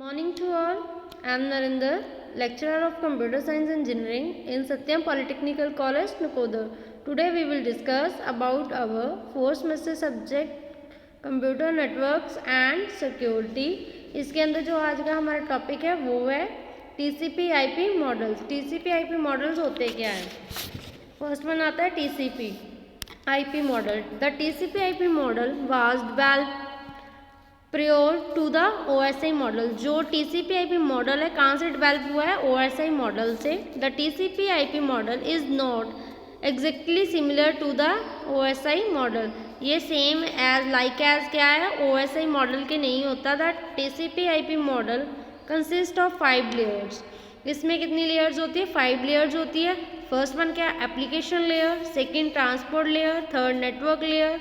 Morning to all. I am Narinder, lecturer of Computer Science Engineering in Satyam Polytechnical College, Nakodar. Today we will discuss about our fourth semester subject Computer Networks and Security. इसके अंदर जो आज का हमारा topic है वो है TCP/IP models. TCP/IP models होते क्या हैं? फर्स्ट वन आता है TCP/IP model. The TCP/IP model was developed prior to the OSI model. जो TCP/IP मॉडल है कहाँ से डेवलप हुआ है? OSI मॉडल से. द TCP/IP model is not exactly similar to the OSI model. ये सेम एज लाइक एज क्या है? OSI मॉडल के नहीं होता. The TCP/IP model consist of 5 layers. इसमें कितनी लेयर्स होती है? 5 लेयर्स होती है. फर्स्ट वन क्या है? Application layer, second transport layer, third network layer,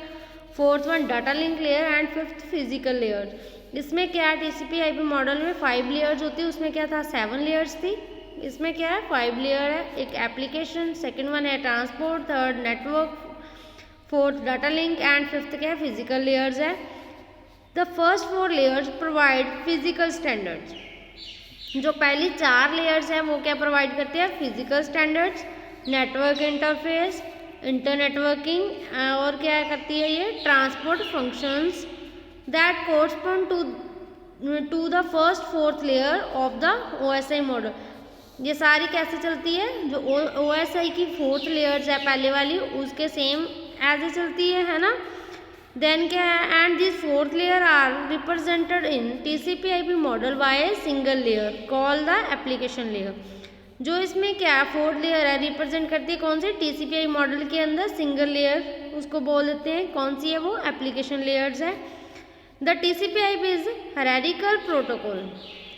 fourth one data link layer and fifth physical layer. इसमें क्या है? TCP/IP मॉडल में 5 लेयर्स होती है. उसमें क्या था? 7 लेयर्स थी. इसमें क्या है? 5 लेयर है. एक एप्लीकेशन, सेकंड वन है transport, third network, fourth data link and fifth क्या है? फिजिकल लेयर्स है. The first 4 layers provide physical standards. जो पहली 4 लेयर्स हैं वो क्या प्रोवाइड करते हैं? Physical standards, network interface, internetworking और क्या करती है ये? Transport functions that correspond to the first 4th layer of the OSI model. ये सारी कैसे चलती है? जो OSI की 4th लेयर्स है पहले वाली उसके सेम ऐसे चलती है ना. देन क्या है? And this 4th layer are represented in TCP/IP model by a single layer call the application layer. जो इसमें क्या 4th लेयर है रिप्रेजेंट करती है कौन सी? TCP/IP मॉडल के अंदर सिंगल लेयर उसको बोल देते हैं. कौन सी है वो? एप्लीकेशन लेयर्स है. The TCP/IP is hierarchical protocol.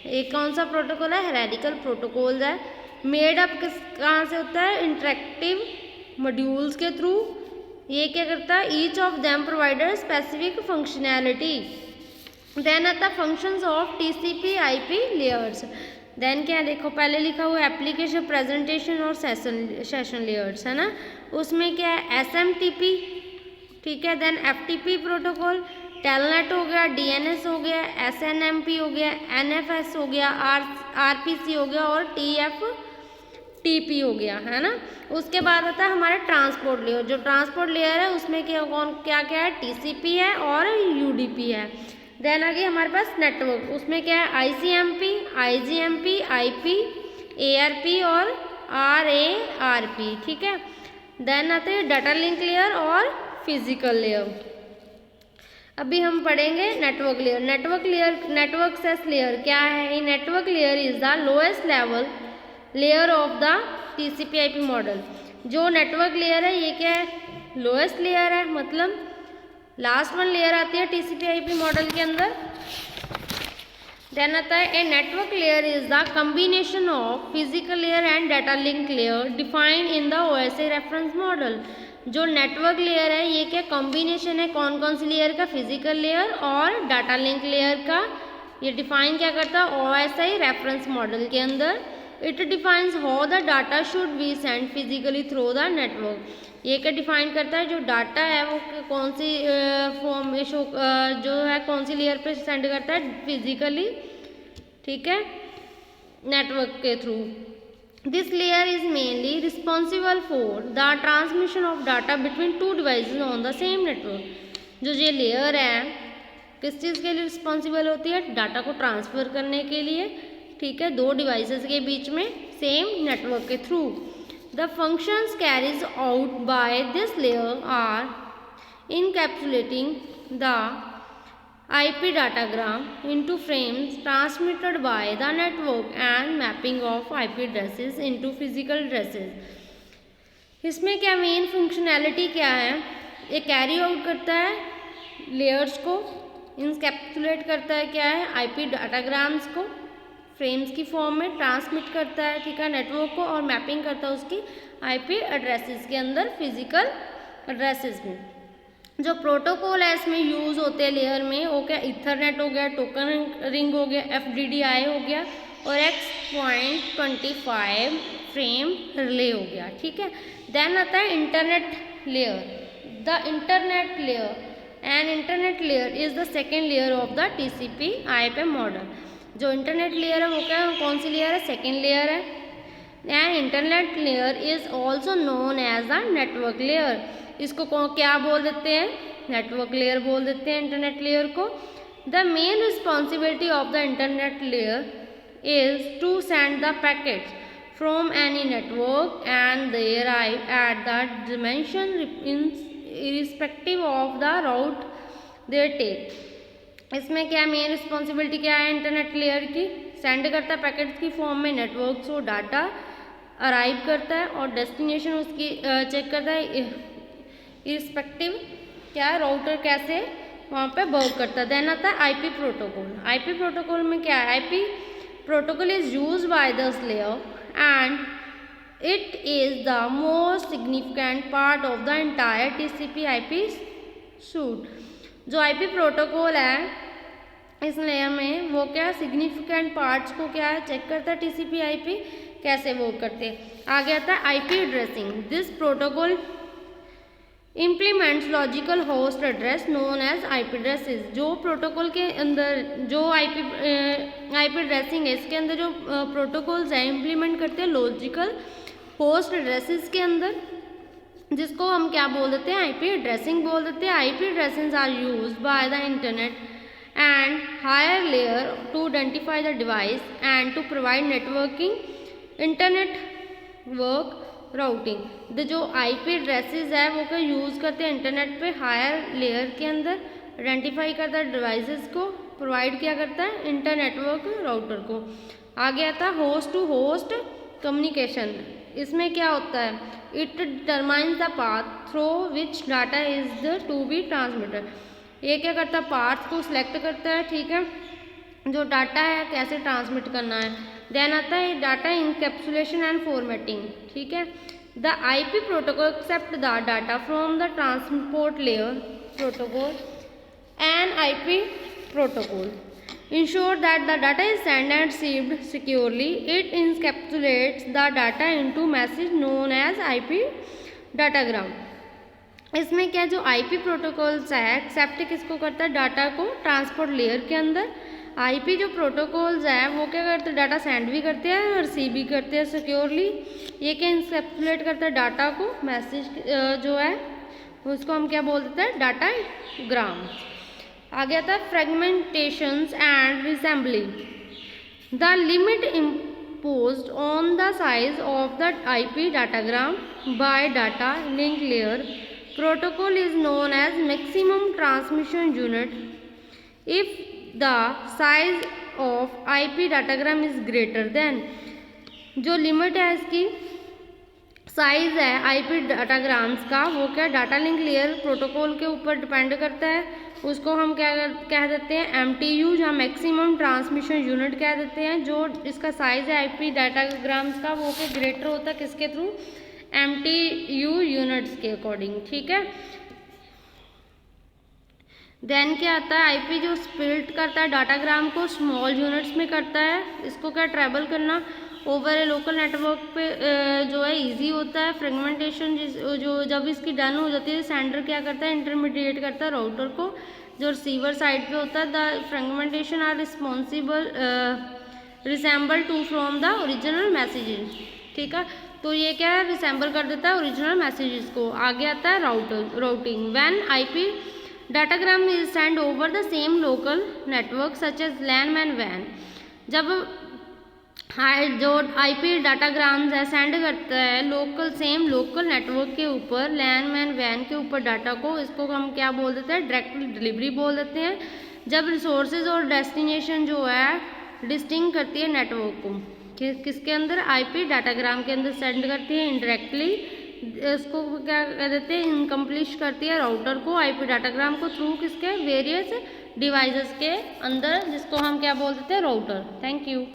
एक कौन सा प्रोटोकॉल है? हायरार्किकल प्रोटोकॉल है. मेड अप कहाँ से होता है? इंटरेक्टिव मॉड्यूल्स के थ्रू. ये क्या करता है? Each of them provider specific functionality. Then आता functions of TCP/IP layers. Then क्या देखो पहले लिखा हुआ एप्लीकेशन, प्रेजेंटेशन और सेशन लेयर्स है ना. उसमें क्या है? SMTP, ठीक है. देन FTP प्रोटोकॉल, टेलनेट हो गया, DNS हो गया, SNMP हो गया, NFS हो गया, RPC हो गया और TFTP हो गया है ना. उसके बाद आता है हमारा ट्रांसपोर्ट लेयर. जो ट्रांसपोर्ट लेयर है उसमें क्या क्या है? TCP है और UDP है. देन आगे हमारे पास नेटवर्क. उसमें क्या है? ICMP, IGMP, IP, ARP और RARP, ठीक है. देन आते हैं डाटा लिंक लेयर और फिजिकल लेयर. अभी हम पढ़ेंगे network layer. Network access layer क्या है? ये network layer is the lowest level layer of the TCP/IP model. जो नेटवर्क लेयर है ये क्या है? लोएस्ट लेयर है. मतलब लास्ट वन लेयर आती है TCP/IP मॉडल के अंदर. देन आता है a network layer is the combination of physical layer and data link layer defined in the OSI reference model. जो नेटवर्क लेयर है ये क्या कॉम्बिनेशन है? कौन कौन सी लेयर का? फिजिकल लेयर और डाटा लिंक लेयर का. ये डिफाइन क्या करता है? OSI रेफरेंस मॉडल के अंदर. It defines how the data should be send physically through the network. ये क्या डिफाइन करता है? जो डाटा है वो कौन सी फॉर्म में जो है कौन सी लेयर पे सेंड करता है? फिजिकली, ठीक है, नेटवर्क के through. This layer is mainly responsible for the transmission of data between 2 devices on the same network. जो ये लेयर है किस चीज़ के लिए रिस्पॉन्सिबल होती है? डाटा को ट्रांसफ़र करने के लिए, ठीक है, 2 डिवाइसेस के बीच में सेम नेटवर्क के through. The functions carried out by this layer are encapsulating the IP datagram into frames transmitted by the network and mapping of IP addresses into physical addresses. इसमें क्या मेन फंक्शनैलिटी क्या है? ये carry out करता है layers को, इंकैप्सुलेट करता है क्या है? IP डाटाग्राम्स को फ्रेम्स की फॉर्म में ट्रांसमिट करता है, ठीक है, नेटवर्क को, और मैपिंग करता है उसकी IP एड्रेसेस के अंदर, फिजिकल एड्रेसेस में. जो प्रोटोकॉल है इसमें यूज़ होते हैं लेयर में वो क्या? इथरनेट हो गया, टोकन रिंग हो गया, FDDI हो गया और X.25 फ्रेम रिले हो गया, ठीक है. देन आता है internet layer. The internet layer and internet layer is the second layer of the TCP/IP model. जो इंटरनेट लेयर है वो क्या है, कौन सी लेयर है, सेकेंड लेयर है। And internet layer is also known as the network layer, इसको क्या बोल देते हैं, नेटवर्क लेयर बोल देते हैं इंटरनेट लेयर को। The main responsibility of the internet layer is to send the packets from any network and they arrive at that dimension irrespective of the route they take। इसमें क्या main responsibility क्या है internet layer की, send करता है packets की form में network से डाटा अराइव करता है और डेस्टिनेशन उसकी चेक करता है इरिस्पेक्टिव क्या है राउटर कैसे वहाँ पे वर्क करता है। देन आता है आईपी प्रोटोकॉल। आईपी प्रोटोकॉल में क्या है, IP protocol is used by this layer and it is the most significant part of the entire TCP/IP suite। जो IP प्रोटोकॉल है इस लेयर में वो क्या सिग्निफिकेंट पार्ट्स को क्या है चेक करता है TCP/IP कैसे वो करते हैं। आगे आता है IP addressing. This protocol implements logical host address known as IP addresses. जो प्रोटोकॉल के अंदर जो IP एड्रेसिंग है इसके अंदर जो प्रोटोकॉल्स है इम्प्लीमेंट करते हैं लॉजिकल होस्ट एड्रेसेस के अंदर, जिसको हम क्या बोल देते हैं IP एड्रेसिंग बोल देते हैं। IP addressings are used by the internet and higher layer to identify the device and to provide networking internet work routing. The जो IP एड्रेसेस है वो क्या यूज़ करते हैं इंटरनेट पे हायर लेयर के अंदर आइडेंटिफाई करता है डिवाइसेस को, प्रोवाइड क्या करता है इंटरनेटवर्क राउटर को। आगे आता है होस्ट टू होस्ट कम्युनिकेशन। इसमें क्या होता है, it determines the path through which data is the to be transmitted. ये क्या करता है पाथ को सिलेक्ट करता है, ठीक है, जो डाटा है कैसे ट्रांसमिट करना है। देन आता है डाटा इनकैप्सुलेशन एंड फॉर्मेटिंग, ठीक है। The IP protocol accept the data from the transport layer protocol and IP protocol ensure that the data is sent and received securely। It encapsulates the data into message known as IP datagram। इसमें क्या जो IP protocols है accept किसको करता है, data को transport layer के अंदर। IP जो प्रोटोकॉल्स है वो क्या करते हैं डाटा सेंड भी करते हैं और रिसीव भी करते हैं सिक्योरली। ये क्या इंसेप्सुलेट करता है डाटा को, मैसेज जो है उसको हम क्या बोल देते हैं डाटा ग्राम। आगे आता है fragmentations and reassembling. The limit imposed on the size of the IP datagram by data link layer protocol is known as maximum transmission unit. If the size of IP datagram is greater than, जो limit है इसकी size है IP डाटाग्राम्स का वो क्या data link layer protocol के ऊपर depend करता है, उसको हम क्या कह देते हैं MTU, जहाँ मैक्सिमम ट्रांसमिशन यूनिट कह देते हैं। जो इसका साइज है IP डाटाग्राम्स का वो क्या ग्रेटर होता है किसके थ्रू, MTU यूनिट्स के अकॉर्डिंग, ठीक है। देन क्या आता है IP जो स्प्लिट करता है डाटाग्राम को स्मॉल यूनिट्स में करता है, इसको क्या ट्रैवल करना ओवर ए लोकल नेटवर्क पे जो है इजी होता है। फ्रेगमेंटेशन जो जब इसकी डन हो जाती है सेंडर क्या करता है इंटरमीडिएट करता है राउटर को, जो रिसीवर साइड पे होता है। The fragmentation are responsible resemble to from the original messages, ठीक है। तो ये क्या है रिसेंबल कर देता है ओरिजिनल मैसेजेस को। आगे आता है routing. When IP datagram is send over the same local network such as LAN MAN WAN। जब जो IP डाटाग्राम्स है सेंड करता है सेम लोकल नेटवर्क के ऊपर LAN मैन WAN के ऊपर डाटा को, इसको हम क्या बोल देते हैं डायरेक्ट डिलीवरी बोल देते हैं। जब रिसोर्सेज और डेस्टिनेशन जो है डिस्टिंग करती है नेटवर्क को किसके अंदर IP डाटाग्राम के अंदर सेंड करती है इनडायरेक्टली, इसको क्या कह देते हैं इनकम्प्लीट करती है राउटर को IP डाटाग्राम को थ्रू किसके वेरियस डिवाइसेस के अंदर, जिसको हम क्या बोल देते हैं राउटर। Thank you.